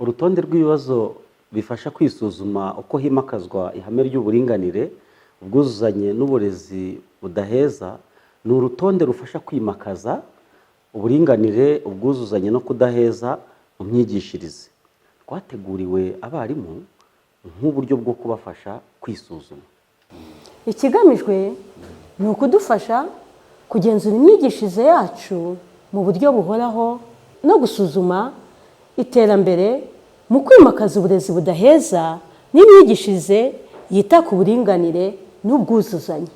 urutonde rw'ibibazo bifasha kwisuzuma uko himakazwa ihame ry'uburinganire, ubwuzuzanye n'uburezi budaheza ni urutonde rufasha kwimakaza uburinganire, ubwuzuzanye no kudaheza mu myigishirize. Rwateguriwe abarimu nk'uburyo bwo kubafasha kwisuzuma. Ikigamijwe ni ukudufasha kugenzura imyigishirize yacu mu buryo buhoraho no gusuzuma iterambere mu kwimakaza uburezi budaheza n'imyigishirize yita ku buringanire n'ubwuzuzanye.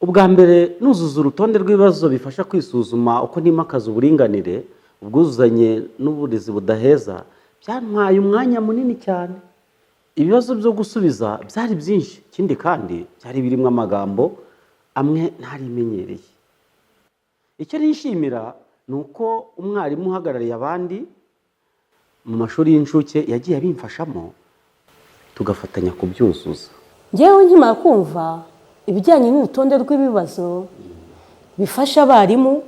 ubwa mbere nuzuza urutonde rw'ibibazo bifasha kwisuzuma uko nimakaza uburinganire, ubwuzuzanye n'uburezi budaheza, byantwaye umwanya munini cyane. Ibibazo byo gusubiza byari byinshi, ikindi kandi byari birimo amagambo amwe ntarimenyereye. Icyo nishimira ni uko umwarimu uhagarariye abandi mu mashuri y'incuke yagiye abimfashamo tugafatanya kubyuzuza. Ngewe nkimara kumva ibijyanye n'urutonde rw'ibibazo bifasha abarimu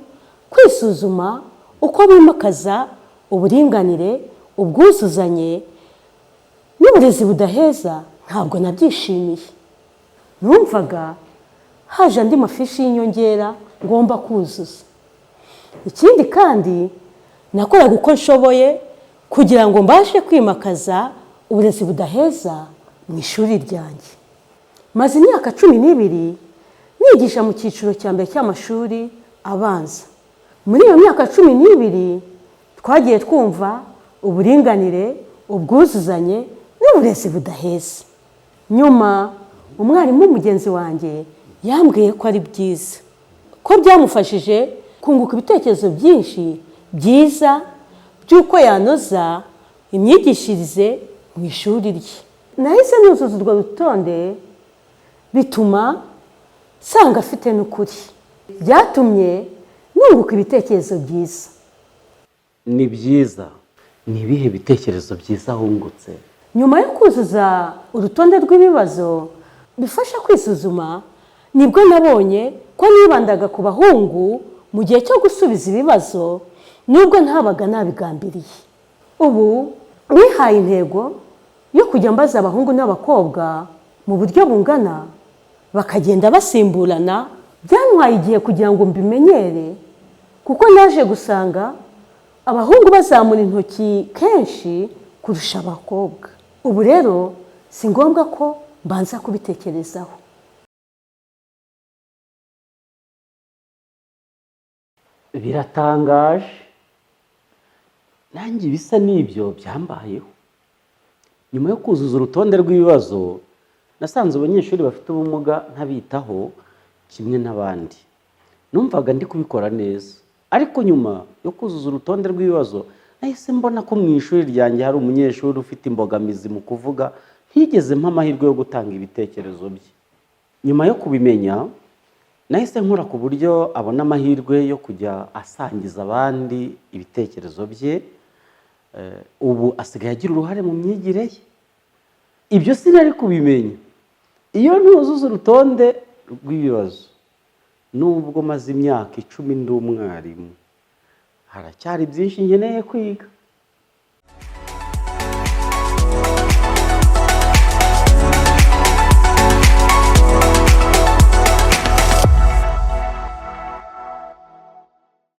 kwisuzuma uko bimakaza uburinganire, ubwuzuzanye n'uburezi budaheza, ntabwo nabyishimiye. Numvaga haje andi mafishi y'inyongera ngomba kuzuza. Ikindi kandi nakoraga uko nshoboye kugira ngo mbashe kwimakaza uburezi budaheza mu ishuri ryanjye. Maze imyaka 12 nigisha mu cyiciro cya mbere cy'amashuri abanza. Muri iyo myaka 12 twagiye twumva uburinganire, ubwuzuzanye n'uburezi budaheza. Nyuma umwarimu mugenzi wanjye yambwiye ko ari byiza, ko byamufashije kunguka ibitekerezo byinshi byiza by'uko yanoza imyigishirize mu ishuri rye. Nahise nuzuza urwo rutonde, bituma nsanga afite n'ukuri. Byatumye nunguka ibitekerezo byiza. Ni byiza? Ni ibihe bitekerezo byiza wungutse? Nyuma yo kuzuza urutonde rw'ibibazo bifasha kwisuzuma, nibwo nabonye ko nibandaga ku bahungu mu gihe cyo gusubiza ibibazo, nubwo ntabaga nabigambiriye. Ubu wihaye intego yo kujya mbaza abahungu n'abakobwa mu buryo bungana, bakagenda basimburana. Byantwaye igihe kugira ngo mbimenyere, kuko naje gusanga abahungu bazamura intoki kenshi kurusha abakobwa. Ubu rero si ngombwa ko mbanza kubitekerezaho. Biratangaje, nanjye bisa n'ibyo byambayeho. Nyuma yo kuzuza urutonde rw'ibibazo, nasanze abanyeshuri bafite ubumuga ntabitaho kimwe n'abandi. Numvaga ndi kubikora neza, ariko nyuma yo kuzuza urutonde rw'ibibazo nahise mbona ko mu ishuri ryanjye hari umunyeshuri ufite imbogamizi mu kuvuga, ntigeze mpa amahirwe yo gutanga ibitekerezo bye. Nyuma yo kubimenya, nahise nkora ku buryo abona amahirwe yo kujya asangiza abandi ibitekerezo bye. Ubu asigaye agira uruhare mu myigire ye. Ibyo sinari kubimenya iyo ntuzuza urutonde rw'ibibazo. Nubwo maze imyaka 10 ndi umwarimu, haracyari byinshi nkeneye kwiga.